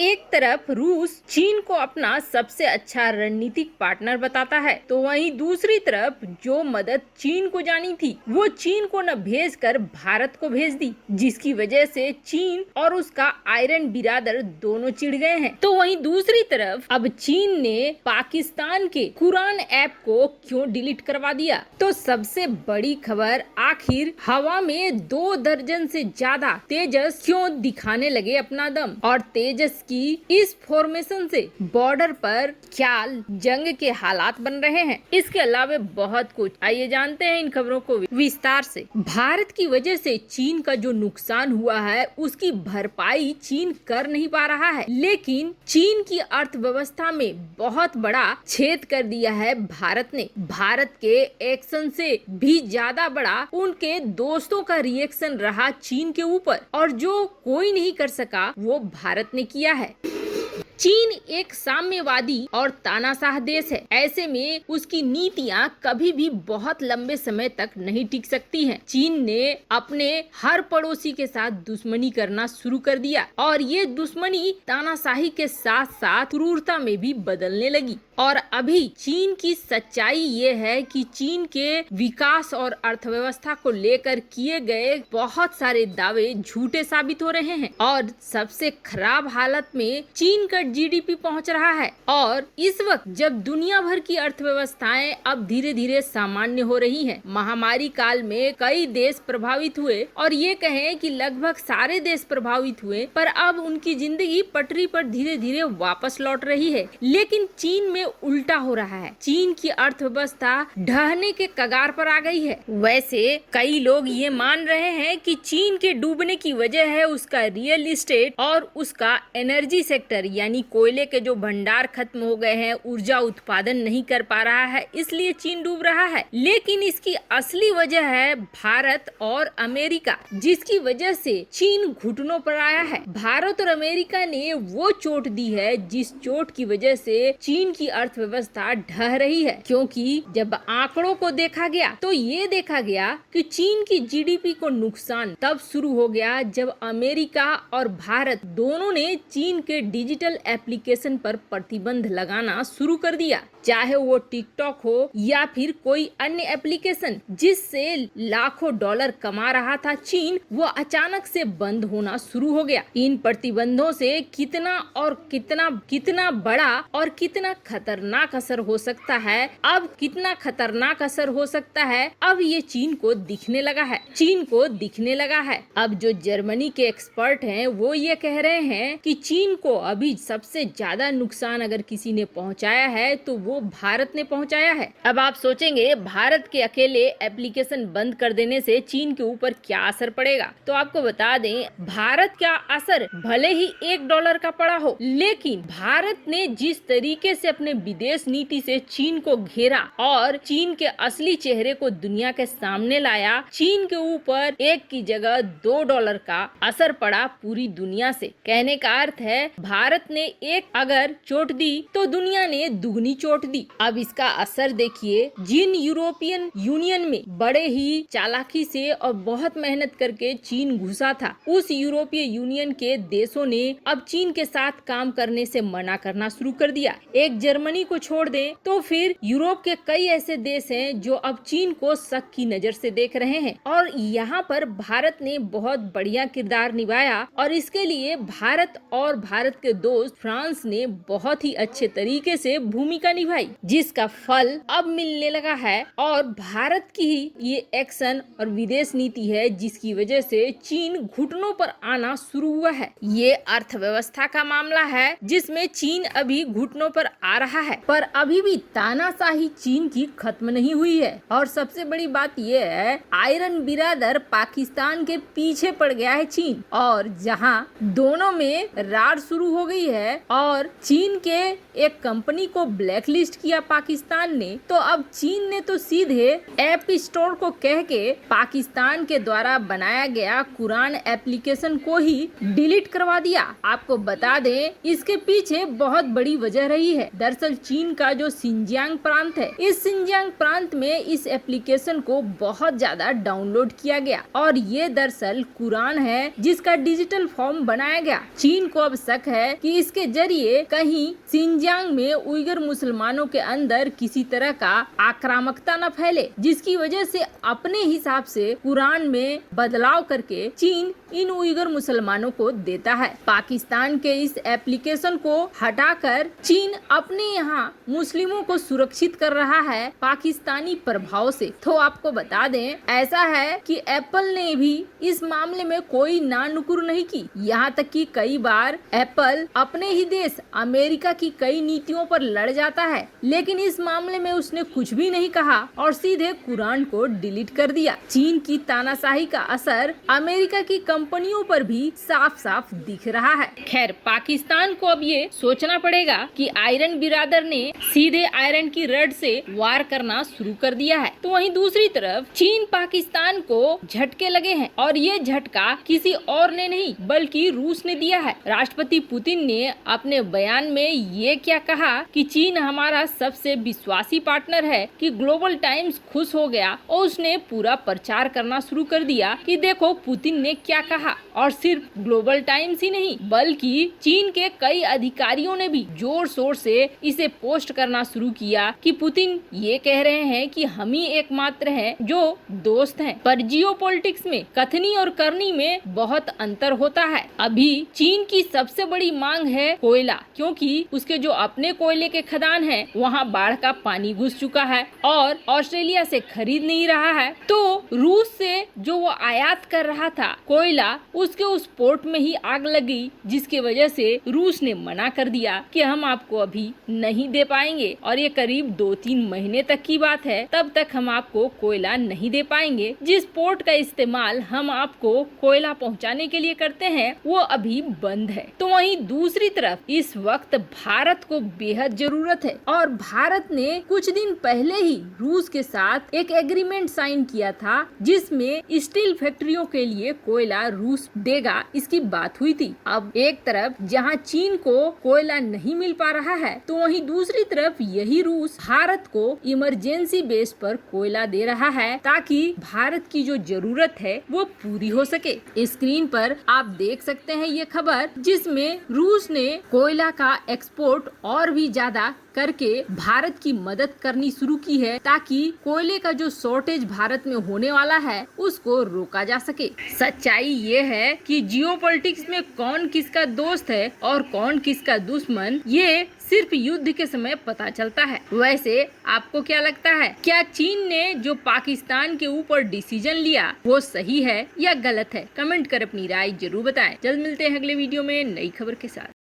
एक तरफ रूस चीन को अपना सबसे अच्छा रणनीतिक पार्टनर बताता है, तो वहीं दूसरी तरफ जो मदद चीन को जानी थी वो चीन को न भेजकर भारत को भेज दी, जिसकी वजह से चीन और उसका आयरन बिरादर दोनों चिढ़ गए हैं। तो वहीं दूसरी तरफ अब चीन ने पाकिस्तान के कुरान ऐप को क्यों डिलीट करवा दिया? तो सबसे बड़ी खबर, आखिर हवा में 2 दर्जन से ज्यादा तेजस क्यों दिखाने लगे अपना दम, और तेजस की इस फॉर्मेशन से बॉर्डर पर क्या जंग के हालात बन रहे हैं। इसके अलावा बहुत कुछ, आइए जानते हैं इन खबरों को विस्तार से। भारत की वजह से चीन का जो नुकसान हुआ है उसकी भरपाई चीन कर नहीं पा रहा है, लेकिन चीन की अर्थव्यवस्था में बहुत बड़ा छेद कर दिया है भारत ने। भारत के एक्शन से भी ज्यादा बड़ा उनके दोस्तों का रिएक्शन रहा चीन के ऊपर, और जो कोई नहीं कर सका वो भारत ने किया है। चीन एक साम्यवादी और तानाशाह देश है, ऐसे में उसकी नीतियां कभी भी बहुत लंबे समय तक नहीं टिक सकती हैं। चीन ने अपने हर पड़ोसी के साथ दुश्मनी करना शुरू कर दिया, और ये दुश्मनी तानाशाही के साथ साथ क्रूरता में भी बदलने लगी। और अभी चीन की सच्चाई ये है कि चीन के विकास और अर्थव्यवस्था को लेकर किए गए बहुत सारे दावे झूठे साबित हो रहे हैं, और सबसे खराब हालत में चीन का जीडीपी पहुंच रहा है। और इस वक्त जब दुनिया भर की अर्थव्यवस्थाएं अब धीरे धीरे सामान्य हो रही हैं, महामारी काल में कई देश प्रभावित हुए, और ये कहें कि लगभग सारे देश प्रभावित हुए, पर अब उनकी जिंदगी पटरी पर धीरे धीरे वापस लौट रही है। लेकिन चीन में उल्टा हो रहा है, चीन की अर्थव्यवस्था ढहने के कगार पर आ गई है। वैसे कई लोग ये मान रहे हैं कि चीन के डूबने की वजह है उसका रियल एस्टेट और उसका एनर्जी सेक्टर, यानी कोयले के जो भंडार खत्म हो गए हैं, ऊर्जा उत्पादन नहीं कर पा रहा है, इसलिए चीन डूब रहा है। लेकिन इसकी असली वजह है भारत और अमेरिका, जिसकी वजह से चीन घुटनों पर आया है। भारत और अमेरिका ने वो चोट दी है जिस चोट की वजह से चीन की अर्थव्यवस्था ढह रही है, क्योंकि जब आंकड़ों को देखा गया तो ये देखा गया कि चीन की जीडीपी को नुकसान तब शुरू हो गया जब अमेरिका और भारत दोनों ने चीन के डिजिटल एप्लीकेशन पर प्रतिबंध लगाना शुरू कर दिया, चाहे वो टिकटॉक हो या फिर कोई अन्य एप्लीकेशन जिससे लाखों डॉलर कमा रहा था चीन, वो अचानक से बंद होना शुरू हो गया। इन प्रतिबंधों से कितना और कितना बड़ा और कितना खतरनाक असर हो सकता है, अब कितना खतरनाक असर हो सकता है, अब ये चीन को दिखने लगा है। अब जो जर्मनी के एक्सपर्ट हैं वो ये कह रहे हैं कि चीन को अभी सबसे ज्यादा नुकसान अगर किसी ने पहुंचाया है तो वो भारत ने पहुंचाया है। अब आप सोचेंगे भारत के अकेले एप्लीकेशन बंद कर देने से चीन के ऊपर क्या असर पड़ेगा, तो आपको बता दें भारत का असर भले ही $1 का पड़ा हो, लेकिन भारत ने जिस तरीके से अपने विदेश नीति से चीन को घेरा और चीन के असली चेहरे को दुनिया के सामने लाया, चीन के ऊपर 1 की जगह $2 का असर पड़ा पूरी दुनिया से। कहने का अर्थ है भारत ने एक अगर चोट दी तो दुनिया ने दुगनी चोट दी। अब इसका असर देखिए, जिन यूरोपियन यूनियन में बड़े ही चालाकी से और बहुत मेहनत करके चीन घुसा था, उस यूरोपीय यूनियन के देशों ने अब चीन के साथ काम करने से मना करना शुरू कर दिया। एक जर्मनी को छोड़ दें तो फिर यूरोप के कई ऐसे देश हैं जो अब चीन को शक की नजर से देख रहे हैं, और यहाँ पर भारत ने बहुत बढ़िया किरदार निभाया, और इसके लिए भारत और भारत के दोस्त फ्रांस ने बहुत ही अच्छे तरीके से भूमिका निभाई, जिसका फल अब मिलने लगा है। और भारत की ही ये एक्शन और विदेश नीति है जिसकी वजह से चीन घुटनों पर आना शुरू हुआ है। ये अर्थव्यवस्था का मामला है जिसमें चीन अभी घुटनों पर आ रहा है, पर अभी भी तानाशाही चीन की खत्म नहीं हुई है। और सबसे बड़ी बात यह है, आयरन बिरादर पाकिस्तान के पीछे पड़ गया है चीन, और जहां दोनों में रार शुरू हो गई है और चीन के एक कंपनी को ब्लैकलिस्ट किया पाकिस्तान ने, तो अब चीन ने तो सीधे ऐप स्टोर को कह के पाकिस्तान के द्वारा बनाया गया कुरान एप्लीकेशन को ही डिलीट करवा दिया। आपको बता दें इसके पीछे बहुत बड़ी वजह रही है। दरअसल दरअसल चीन का जो सिंजियांग प्रांत है, इस सिंजियांग प्रांत में इस एप्लीकेशन को बहुत ज्यादा डाउनलोड किया गया और ये दरअसल कुरान है जिसका डिजिटल फॉर्म बनाया गया। चीन को अब शक है कि इसके जरिए कहीं सिंजियांग में उइगर मुसलमानों के अंदर किसी तरह का आक्रामकता न फैले, जिसकी वजह से अपने हिसाब से कुरान में बदलाव करके चीन इन उइगर मुसलमानों को देता है। पाकिस्तान के इस एप्लीकेशन को हटाकर चीन अपने यहाँ मुस्लिमों को सुरक्षित कर रहा है पाकिस्तानी प्रभाव से। तो आपको बता दें, ऐसा है कि एप्पल ने भी इस मामले में कोई नानुकुर नहीं की। यहाँ तक कि कई बार एप्पल अपने ही देश अमेरिका की कई नीतियों पर लड़ जाता है, लेकिन इस मामले में उसने कुछ भी नहीं कहा और सीधे कुरान को डिलीट कर दिया। चीन की तानाशाही का असर अमेरिका की कंपनियों पर भी साफ साफ दिख रहा है। खैर, पाकिस्तान को अब ये सोचना पड़ेगा कि आयरन बिरादर ने सीधे आयरन की रड से वार करना शुरू कर दिया है, तो वहीं दूसरी तरफ चीन पाकिस्तान को झटके लगे हैं और ये झटका किसी और ने नहीं बल्कि रूस ने दिया है। राष्ट्रपति पुतिन ने अपने बयान में ये क्या कहा कि चीन हमारा सबसे विश्वासी पार्टनर है कि ग्लोबल टाइम्स खुश हो गया और उसने पूरा प्रचार करना शुरू कर दिया कि देखो पुतिन ने क्या कहा। और सिर्फ ग्लोबल टाइम्स ही नहीं बल्कि चीन के कई अधिकारियों ने भी जोर शोर से इसे पोस्ट करना शुरू किया कि पुतिन ये कह रहे हैं कि हम ही एकमात्र हैं जो दोस्त हैं। पर जियोपॉलिटिक्स में कथनी और करनी में बहुत अंतर होता है। अभी चीन की सबसे बड़ी मांग है कोयला, क्योंकि उसके जो अपने कोयले के खदान हैं वहाँ बाढ़ का पानी घुस चुका है और ऑस्ट्रेलिया से खरीद नहीं रहा है। तो रूस से जो वो आयात कर रहा था कोयला, उसके उस पोर्ट में ही आग लगी, जिसकी वजह से रूस ने मना कर दिया कि हम आपको अभी नहीं दे पाएंगे और ये करीब 2-3 महीने तक की बात है, तब तक हम आपको कोयला नहीं दे पाएंगे। जिस पोर्ट का इस्तेमाल हम आपको कोयला पहुंचाने के लिए करते हैं वो अभी बंद है। तो वहीं दूसरी तरफ इस वक्त भारत को बेहद जरूरत है और भारत ने कुछ दिन पहले ही रूस के साथ एक एग्रीमेंट साइन किया था जिसमें स्टील फैक्ट्रियों के लिए कोयला रूस देगा, इसकी बात हुई थी। अब एक तरफ जहां चीन को कोयला नहीं मिल पा रहा है, तो वहीं दूसरी तरफ यही रूस भारत को इमरजेंसी बेस पर कोयला दे रहा है ताकि भारत की जो जरूरत है वो पूरी हो सके। स्क्रीन पर आप देख सकते हैं ये खबर जिसमें रूस ने कोयला का एक्सपोर्ट और भी ज्यादा करके भारत की मदद करनी शुरू की है ताकि कोयले का जो शॉर्टेज भारत में होने वाला है उसको रोका जा सके। सच्चाई ये है कि जियोपॉलिटिक्स में कौन किसका दोस्त है और कौन किसका दुश्मन, ये सिर्फ युद्ध के समय पता चलता है। वैसे आपको क्या लगता है, क्या चीन ने जो पाकिस्तान के ऊपर डिसीजन लिया वो सही है या गलत है? कमेंट कर अपनी राय जरूर बताएं। जल्द मिलते हैं अगले वीडियो में नई खबर के साथ।